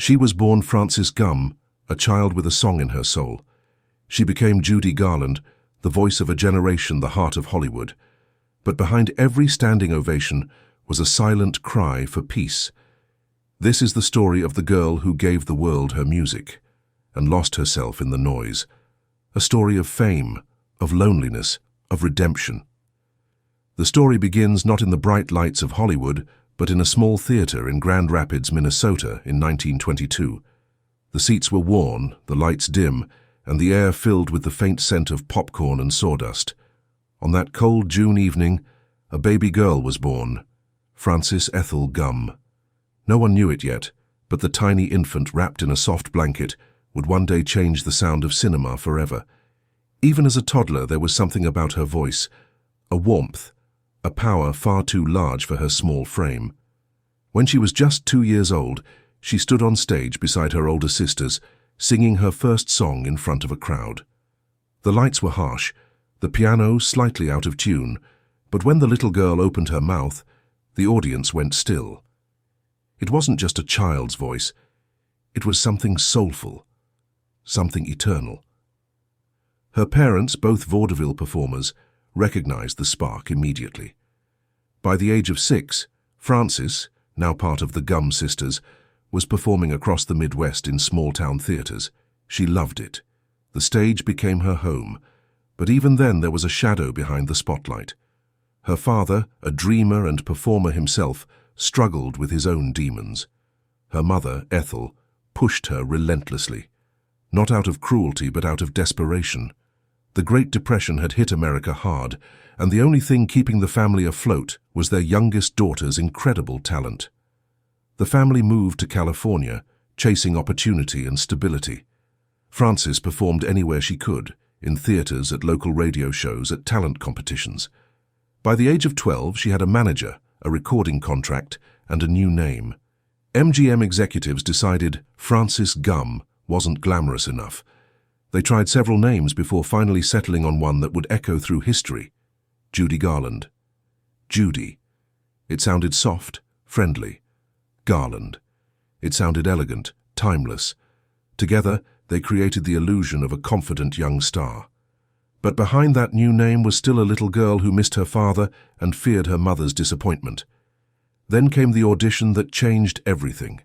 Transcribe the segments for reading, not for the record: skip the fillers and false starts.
She was born Frances Gumm, a child with a song in her soul. She became Judy Garland, the voice of a generation, the heart of Hollywood. But behind every standing ovation was a silent cry for peace. This is the story of the girl who gave the world her music and lost herself in the noise. A story of fame, of loneliness, of redemption. The story begins not in the bright lights of Hollywood, but in a small theater in Grand Rapids, Minnesota in 1922. The seats were worn, the lights dim, and the air filled with the faint scent of popcorn and sawdust. On that cold June evening, a baby girl was born, Frances Ethel Gumm. No one knew it yet, but the tiny infant wrapped in a soft blanket would one day change the sound of cinema forever. Even as a toddler, there was something about her voice, a warmth, a power far too large for her small frame. When she was just 2 years old, she stood on stage beside her older sisters, singing her first song in front of a crowd. The lights were harsh, the piano slightly out of tune, but when the little girl opened her mouth, the audience went still. It wasn't just a child's voice, it was something soulful, something eternal. Her parents, both vaudeville performers, recognized the spark immediately. By the age of 6, Frances, now part of the Gumm sisters, was performing across the Midwest in small-town theaters. She loved it. The stage became her home, but even then there was a shadow behind the spotlight. Her father, a dreamer and performer himself, struggled with his own demons. Her mother, Ethel, pushed her relentlessly, not out of cruelty but out of desperation. The Great Depression had hit America hard, and the only thing keeping the family afloat was their youngest daughter's incredible talent. The family moved to California, chasing opportunity and stability. Frances performed anywhere she could, in theaters, at local radio shows, at talent competitions. By the age of 12, she had a manager, a recording contract, and a new name. MGM executives decided Frances Gumm wasn't glamorous enough. They tried several names before finally settling on one that would echo through history: Judy Garland. Judy. It sounded soft, friendly. Garland. It sounded elegant, timeless. Together, they created the illusion of a confident young star. But behind that new name was still a little girl who missed her father and feared her mother's disappointment. Then came the audition that changed everything.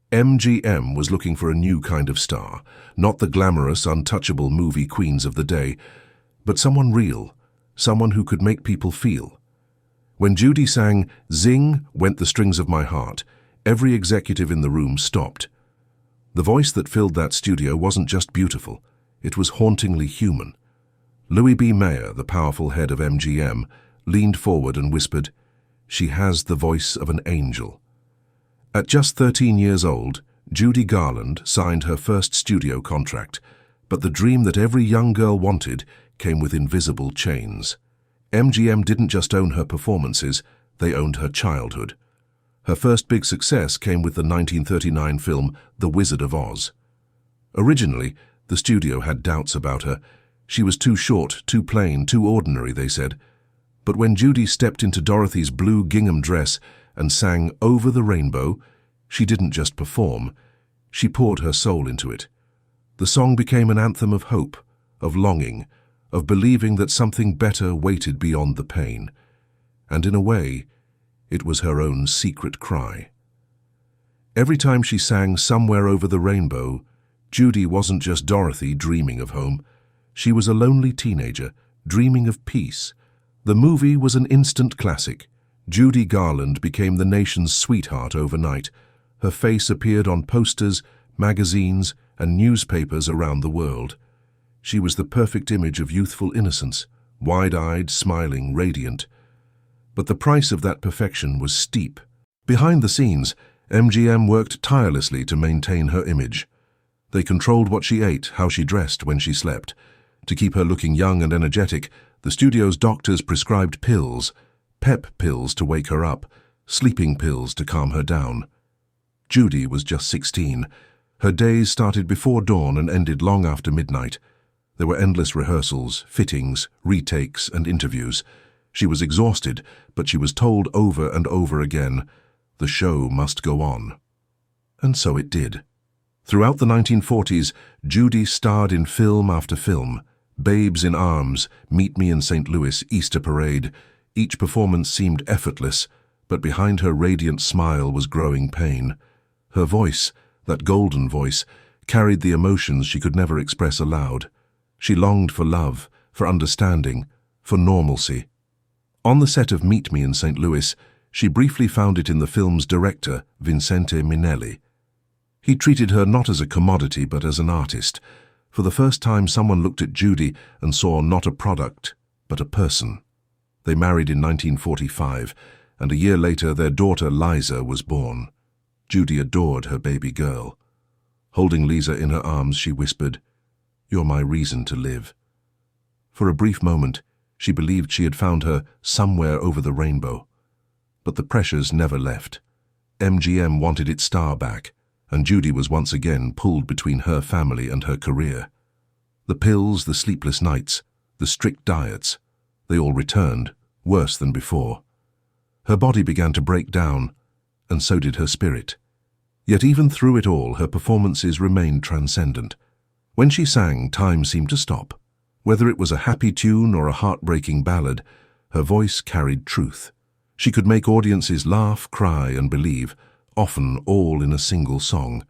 MGM was looking for a new kind of star, not the glamorous, untouchable movie queens of the day, but someone real, someone who could make people feel. When Judy sang "Zing Went the Strings of My Heart," every executive in the room stopped. The voice that filled that studio wasn't just beautiful, it was hauntingly human. Louis B. Mayer, the powerful head of MGM, leaned forward and whispered, "She has the voice of an angel." At just 13 years old, Judy Garland signed her first studio contract, but the dream that every young girl wanted came with invisible chains. MGM didn't just own her performances, they owned her childhood. Her first big success came with the 1939 film The Wizard of Oz. Originally, the studio had doubts about her. She was too short, too plain, too ordinary, they said. But when Judy stepped into Dorothy's blue gingham dress and sang "Over the Rainbow," she didn't just perform, she poured her soul into it. The song became an anthem of hope, of longing, of believing that something better waited beyond the pain. And in a way, it was her own secret cry. Every time she sang "Somewhere Over the Rainbow," Judy wasn't just Dorothy dreaming of home. She was a lonely teenager, dreaming of peace. The movie was an instant classic. Judy Garland became the nation's sweetheart overnight. Her face appeared on posters, magazines, and newspapers around the world. She was the perfect image of youthful innocence, wide-eyed, smiling, radiant. But the price of that perfection was steep. Behind the scenes, MGM worked tirelessly to maintain her image. They controlled what she ate, how she dressed, when she slept. To keep her looking young and energetic, the studio's doctors prescribed pills, pep pills to wake her up, sleeping pills to calm her down. Judy was just 16. Her days started before dawn and ended long after midnight. There were endless rehearsals, fittings, retakes, and interviews. She was exhausted, but she was told over and over again, the show must go on. And so it did. Throughout the 1940s, Judy starred in film after film. Babes in Arms, Meet Me in St. Louis, Easter Parade. Each performance seemed effortless, but behind her radiant smile was growing pain. Her voice, that golden voice, carried the emotions she could never express aloud. She longed for love, for understanding, for normalcy. On the set of Meet Me in St. Louis, she briefly found it in the film's director, Vincente Minnelli. He treated her not as a commodity but as an artist. For the first time, someone looked at Judy and saw not a product, but a person. They married in 1945, and a year later their daughter Liza was born. Judy adored her baby girl. Holding Liza in her arms, she whispered, "You're my reason to live." For a brief moment, she believed she had found her somewhere over the rainbow. But the pressures never left. MGM wanted its star back, and Judy was once again pulled between her family and her career. The pills, the sleepless nights, the strict diets, they all returned, worse than before. Her body began to break down, and so did her spirit. Yet even through it all, her performances remained transcendent. When she sang, time seemed to stop. Whether it was a happy tune or a heartbreaking ballad, her voice carried truth. She could make audiences laugh, cry, and believe, often all in a single song.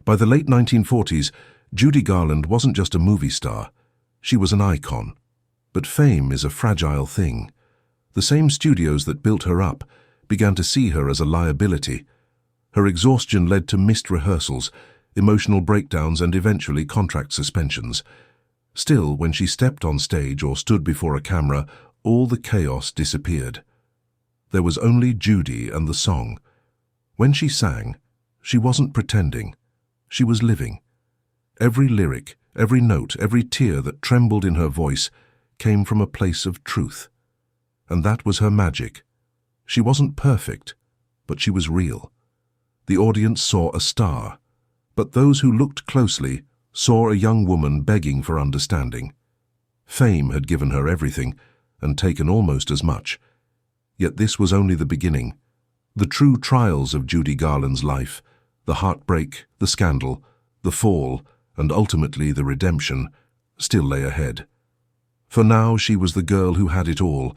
By the late 1940s, Judy Garland wasn't just a movie star. She was an icon. But fame is a fragile thing. The same studios that built her up began to see her as a liability. Her exhaustion led to missed rehearsals, emotional breakdowns, and eventually contract suspensions. Still, when she stepped on stage or stood before a camera, all the chaos disappeared. There was only Judy and the song. When she sang, she wasn't pretending. She was living. Every lyric, every note, every tear that trembled in her voice came from a place of truth. And that was her magic. She wasn't perfect, but she was real. The audience saw a star, but those who looked closely saw a young woman begging for understanding. Fame had given her everything and taken almost as much. Yet this was only the beginning. The true trials of Judy Garland's life, the heartbreak, the scandal, the fall, and ultimately the redemption, still lay ahead. For now she was the girl who had it all: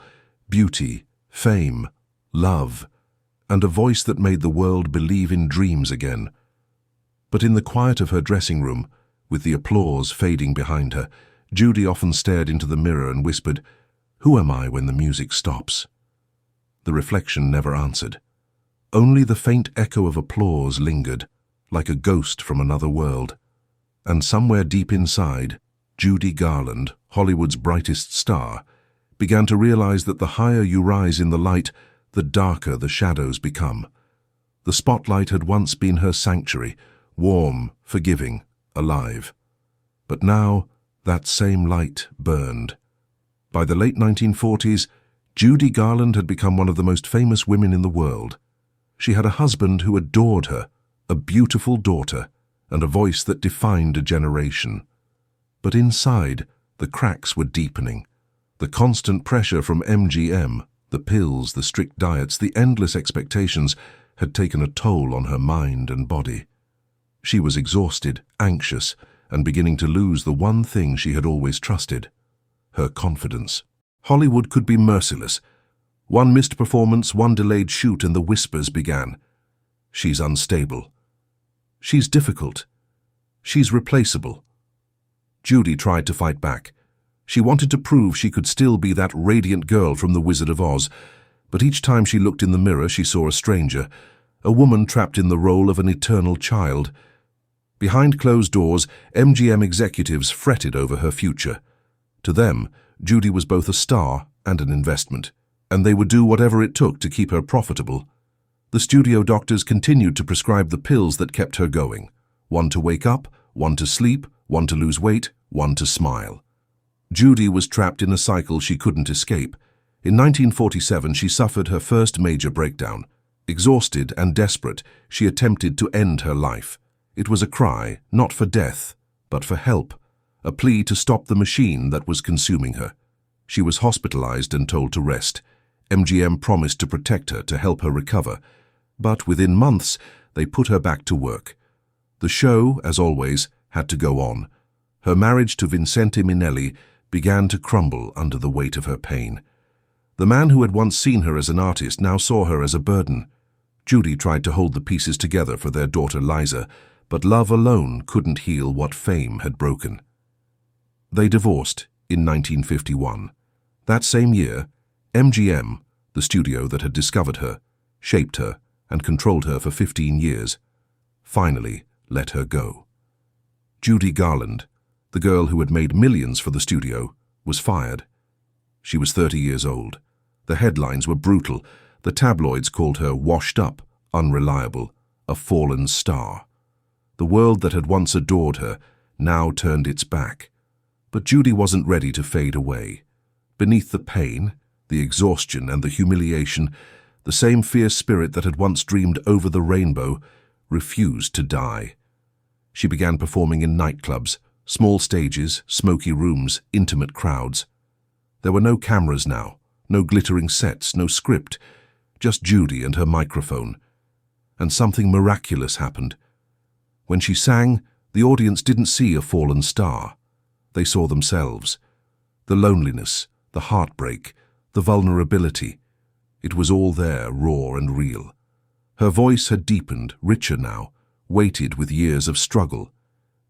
beauty, fame, love, and a voice that made the world believe in dreams again. But in the quiet of her dressing room, with the applause fading behind her, Judy often stared into the mirror and whispered, "Who am I when the music stops?" The reflection never answered. Only the faint echo of applause lingered, like a ghost from another world. And somewhere deep inside, Judy Garland, Hollywood's brightest star, began to realize that the higher you rise in the light, the darker the shadows become. The spotlight had once been her sanctuary, warm, forgiving, alive. But now, that same light burned. By the late 1940s, Judy Garland had become one of the most famous women in the world. She had a husband who adored her, a beautiful daughter, and a voice that defined a generation. But inside, the cracks were deepening. The constant pressure from MGM, the pills, the strict diets, the endless expectations had taken a toll on her mind and body. She was exhausted, anxious, and beginning to lose the one thing she had always trusted: her confidence. Hollywood could be merciless. One missed performance, one delayed shoot, and the whispers began. She's unstable. She's difficult. She's replaceable. Judy tried to fight back. She wanted to prove she could still be that radiant girl from The Wizard of Oz, but each time she looked in the mirror she saw a stranger, a woman trapped in the role of an eternal child. Behind closed doors, MGM executives fretted over her future. To them, Judy was both a star and an investment, and they would do whatever it took to keep her profitable. The studio doctors continued to prescribe the pills that kept her going: one to wake up, one to sleep, one to lose weight, one to smile. Judy was trapped in a cycle she couldn't escape. In 1947, she suffered her first major breakdown. Exhausted and desperate, she attempted to end her life. It was a cry, not for death, but for help, a plea to stop the machine that was consuming her. She was hospitalized and told to rest. MGM promised to protect her, to help her recover. But within months, they put her back to work. The show, as always, had to go on. Her marriage to Vincente Minnelli began to crumble under the weight of her pain. The man who had once seen her as an artist now saw her as a burden. Judy tried to hold the pieces together for their daughter Liza, but love alone couldn't heal what fame had broken. They divorced in 1951. That same year, MGM, the studio that had discovered her, shaped her, and controlled her for 15 years, finally let her go. Judy Garland, the girl who had made millions for the studio, was fired. She was 30 years old. The headlines were brutal. The tabloids called her washed up, unreliable, a fallen star. The world that had once adored her now turned its back. But Judy wasn't ready to fade away. Beneath the pain, the exhaustion and the humiliation, the same fierce spirit that had once dreamed over the rainbow refused to die. She began performing in nightclubs, small stages, smoky rooms, intimate crowds. There were no cameras now, no glittering sets, no script, just Judy and her microphone. And something miraculous happened. When she sang, the audience didn't see a fallen star. They saw themselves. The loneliness, the heartbreak, the vulnerability. It was all there, raw and real. Her voice had deepened, richer now, weighted with years of struggle.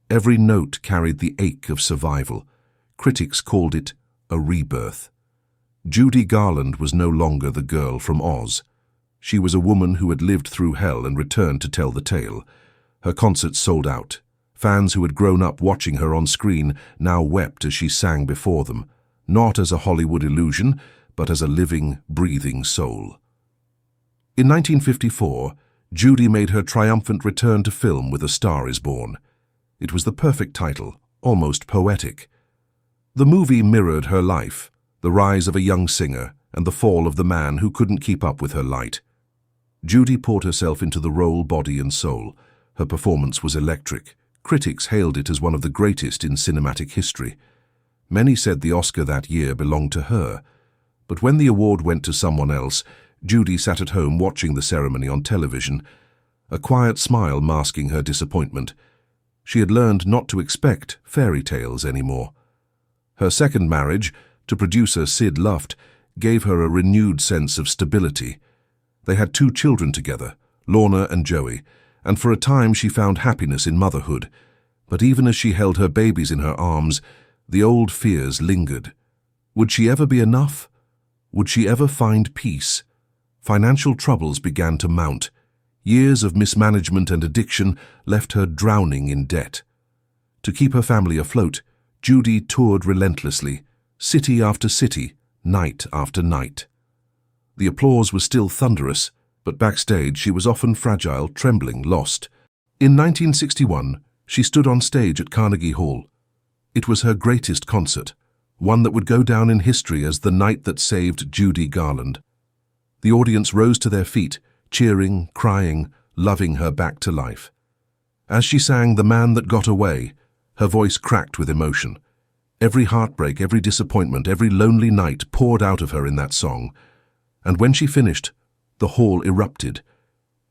Every note carried the ache of survival. Critics called it a rebirth. Judy Garland was no longer the girl from Oz. She was a woman who had lived through hell and returned to tell the tale. Her concerts sold out. Fans who had grown up watching her on screen now wept as she sang before them, not as a Hollywood illusion, but as a living, breathing soul. In 1954, Judy made her triumphant return to film with A Star is Born. It was the perfect title, almost poetic. The movie mirrored her life, the rise of a young singer and the fall of the man who couldn't keep up with her light. Judy poured herself into the role body and soul. Her performance was electric. Critics hailed it as one of the greatest in cinematic history. Many said the Oscar that year belonged to her. But when the award went to someone else, Judy sat at home watching the ceremony on television, a quiet smile masking her disappointment. She had learned not to expect fairy tales anymore. Her second marriage, to producer Sid Luft, gave her a renewed sense of stability. They had 2 children together, Lorna and Joey, and for a time she found happiness in motherhood. But even as she held her babies in her arms, the old fears lingered. Would she ever be enough? Would she ever find peace? Financial troubles began to mount. Years of mismanagement and addiction left her drowning in debt. To keep her family afloat, Judy toured relentlessly, city after city, night after night. The applause was still thunderous, but backstage she was often fragile, trembling, lost. In 1961, she stood on stage at Carnegie Hall. It was her greatest concert, one that would go down in history as the night that saved Judy Garland. The audience rose to their feet, cheering, crying, loving her back to life. As she sang The Man That Got Away, her voice cracked with emotion. Every heartbreak, every disappointment, every lonely night poured out of her in that song. And when she finished, the hall erupted.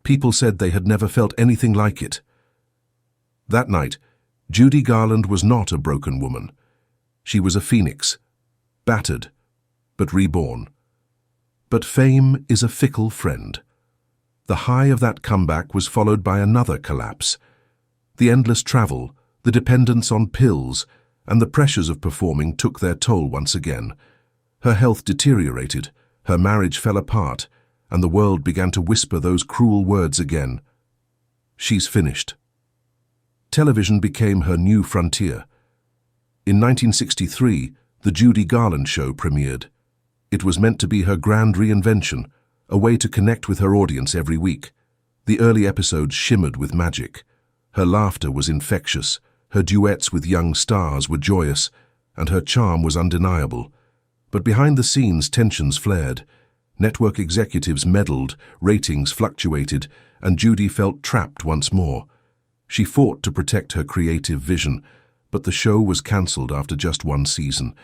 People said they had never felt anything like it. That night, Judy Garland was not a broken woman. She was a phoenix, battered, but reborn. But fame is a fickle friend. The high of that comeback was followed by another collapse. The endless travel, the dependence on pills, and the pressures of performing took their toll once again. Her health deteriorated, her marriage fell apart, and the world began to whisper those cruel words again. She's finished. Television became her new frontier. In 1963, The Judy Garland Show premiered. It was meant to be her grand reinvention, a way to connect with her audience every week. The early episodes shimmered with magic. Her laughter was infectious, her duets with young stars were joyous, and her charm was undeniable. But behind the scenes, tensions flared. Network executives meddled, ratings fluctuated, and Judy felt trapped once more. She fought to protect her creative vision, but the show was cancelled after just 1 season.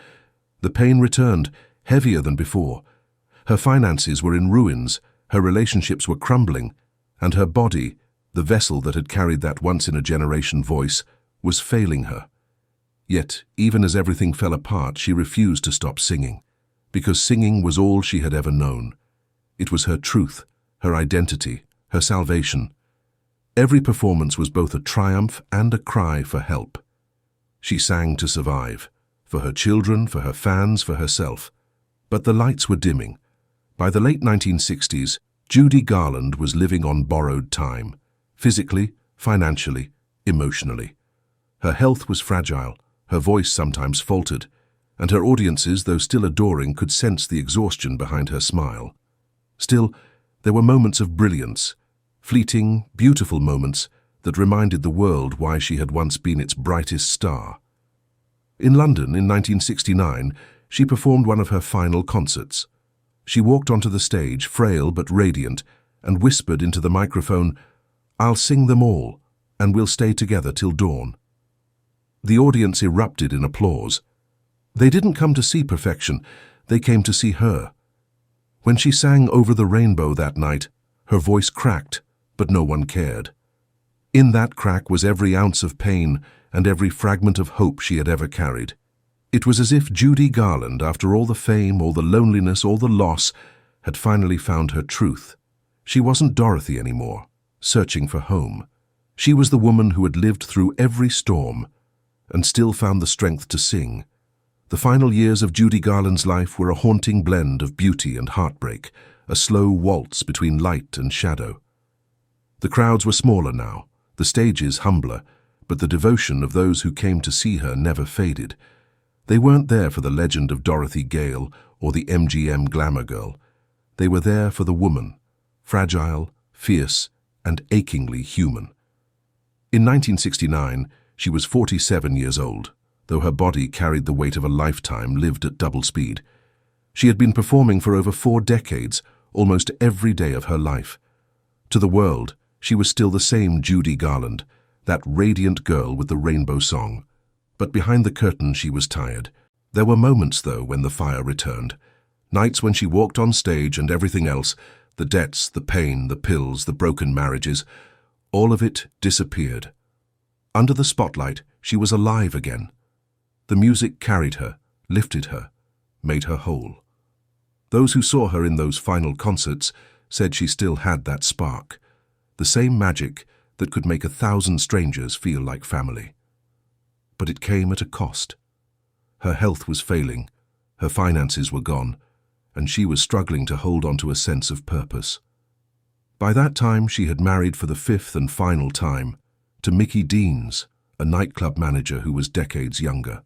The pain returned, heavier than before. Her finances were in ruins, her relationships were crumbling, and her body, The vessel that had carried that once-in-a-generation voice was failing her. Yet, even as everything fell apart, she refused to stop singing, because singing was all she had ever known. It was her truth, her identity, her salvation. Every performance was both a triumph and a cry for help. She sang to survive, for her children, for her fans, for herself. But the lights were dimming. By the late 1960s, Judy Garland was living on borrowed time, physically, financially, emotionally. Her health was fragile, her voice sometimes faltered, and her audiences, though still adoring, could sense the exhaustion behind her smile. Still, there were moments of brilliance, fleeting, beautiful moments that reminded the world why she had once been its brightest star. In London in 1969, she performed one of her final concerts. She walked onto the stage, frail but radiant, and whispered into the microphone, "I'll sing them all, and we'll stay together till dawn." The audience erupted in applause. They didn't come to see perfection, they came to see her. When she sang Over the Rainbow that night, her voice cracked, but no one cared. In that crack was every ounce of pain and every fragment of hope she had ever carried. It was as if Judy Garland, after all the fame, all the loneliness, all the loss, had finally found her truth. She wasn't Dorothy anymore, searching for home. She was the woman who had lived through every storm and still found the strength to sing. The final years of Judy Garland's life were a haunting blend of beauty and heartbreak, a slow waltz between light and shadow. The crowds were smaller now, the stages humbler, but the devotion of those who came to see her never faded. They weren't there for the legend of Dorothy Gale or the MGM glamour girl. They were there for the woman, fragile, fierce, and achingly human. In 1969, she was 47 years old, though her body carried the weight of a lifetime lived at double speed. She had been performing for over 4 decades, almost every day of her life. To the world, she was still the same Judy Garland, that radiant girl with the rainbow song. But behind the curtain she was tired. There were moments, though, when the fire returned. Nights when she walked on stage and everything else, the debts, the pain, the pills, the broken marriages, all of it disappeared. Under the spotlight, she was alive again. The music carried her, lifted her, made her whole. Those who saw her in those final concerts said she still had that spark, the same magic that could make 1,000 strangers feel like family. But it came at a cost. Her health was failing, her finances were gone, and she was struggling to hold on to a sense of purpose. By that time, she had married for the 5th and final time, to Mickey Deans, a nightclub manager who was decades younger.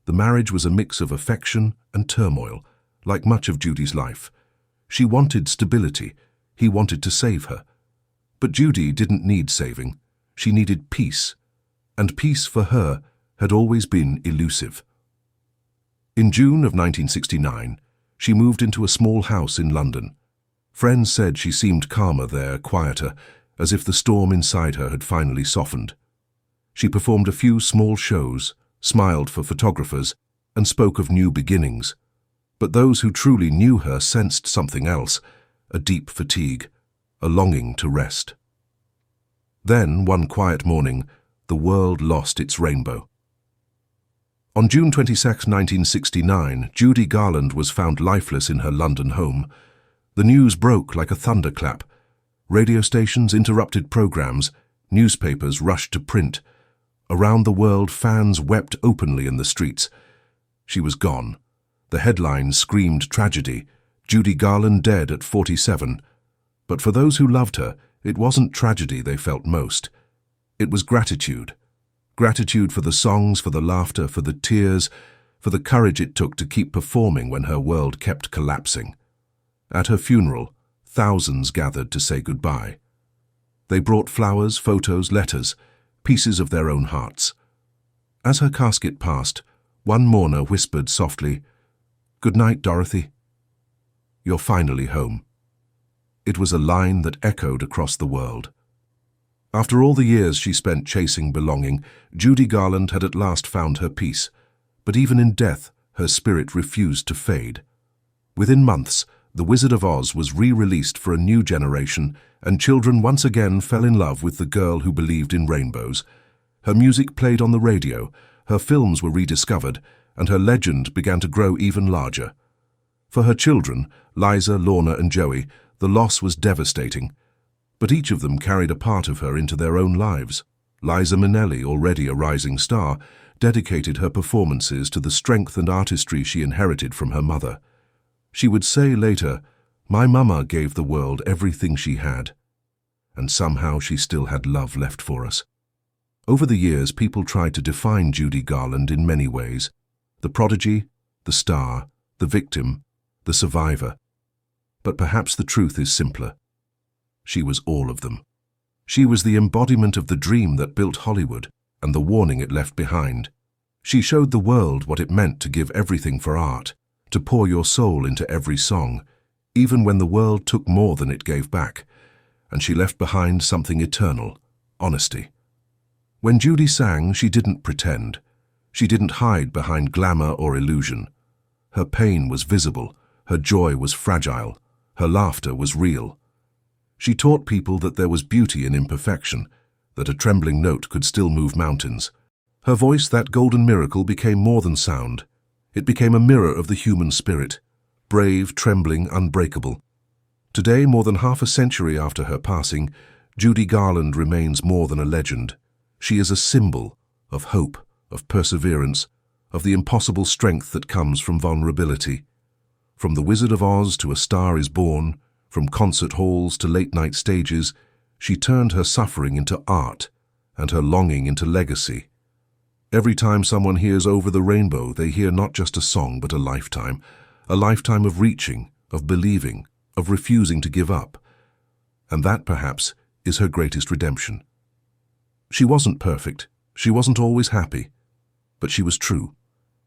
The marriage was a mix of affection and turmoil, like much of Judy's life. She wanted stability, he wanted to save her. But Judy didn't need saving, she needed peace, and peace for her had always been elusive. In June of 1969, she moved into a small house in London. Friends said she seemed calmer there, quieter, as if the storm inside her had finally softened. She performed a few small shows, smiled for photographers, and spoke of new beginnings. But those who truly knew her sensed something else, a deep fatigue, a longing to rest. Then, one quiet morning, the world lost its rainbow. On June 22, 1969, Judy Garland was found lifeless in her London home. The news broke like a thunderclap. Radio stations interrupted programs, newspapers rushed to print. Around the world, fans wept openly in the streets. She was gone. The headlines screamed tragedy, Judy Garland dead at 47. But for those who loved her, it wasn't tragedy they felt most. It was gratitude. Gratitude for the songs, for the laughter, for the tears, for the courage it took to keep performing when her world kept collapsing. At her funeral, thousands gathered to say goodbye. They brought flowers, photos, letters, pieces of their own hearts. As her casket passed, one mourner whispered softly, "Good night, Dorothy. You're finally home." It was a line that echoed across the world. After all the years she spent chasing belonging, Judy Garland had at last found her peace. But even in death, her spirit refused to fade. Within months, The Wizard of Oz was re-released for a new generation, and children once again fell in love with the girl who believed in rainbows. Her music played on the radio, her films were rediscovered, and her legend began to grow even larger. For her children, Liza, Lorna, and Joey, the loss was devastating. But each of them carried a part of her into their own lives. Liza Minnelli, already a rising star, dedicated her performances to the strength and artistry she inherited from her mother. She would say later, "My mama gave the world everything she had, and somehow she still had love left for us." Over the years, people tried to define Judy Garland in many ways: the prodigy, the star, the victim, the survivor. But perhaps the truth is simpler. She was all of them. She was the embodiment of the dream that built Hollywood and the warning it left behind. She showed the world what it meant to give everything for art, to pour your soul into every song, even when the world took more than it gave back. And she left behind something eternal: honesty. When Judy sang, she didn't pretend. She didn't hide behind glamour or illusion. Her pain was visible, her joy was fragile, her laughter was real. She taught people that there was beauty in imperfection, that a trembling note could still move mountains. Her voice, that golden miracle, became more than sound. It became a mirror of the human spirit, brave, trembling, unbreakable. Today, more than half a century after her passing, Judy Garland remains more than a legend. She is a symbol of hope, of perseverance, of the impossible strength that comes from vulnerability. From The Wizard of Oz to A Star is Born, from concert halls to late-night stages, she turned her suffering into art and her longing into legacy. Every time someone hears Over the Rainbow, they hear not just a song but a lifetime of reaching, of believing, of refusing to give up. And that, perhaps, is her greatest redemption. She wasn't perfect, she wasn't always happy, but she was true.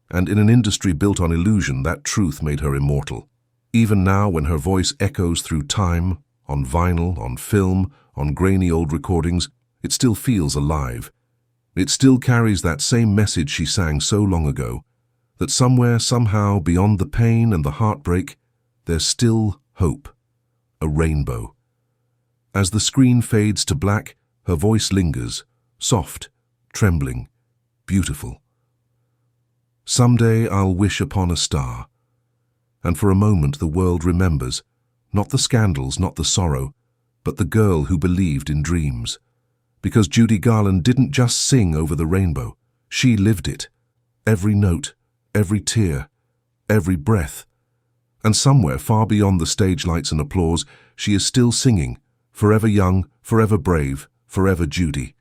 And in an industry built on illusion, that truth made her immortal. Even now, when her voice echoes through time, on vinyl, on film, on grainy old recordings, it still feels alive. It still carries that same message she sang so long ago, that somewhere, somehow, beyond the pain and the heartbreak, there's still hope, a rainbow. As the screen fades to black, her voice lingers, soft, trembling, beautiful. Someday I'll wish upon a star. And for a moment the world remembers, not the scandals, not the sorrow, but the girl who believed in dreams. Because Judy Garland didn't just sing Over the Rainbow, she lived it. Every note, every tear, every breath. And somewhere far beyond the stage lights and applause, she is still singing, forever young, forever brave, forever Judy.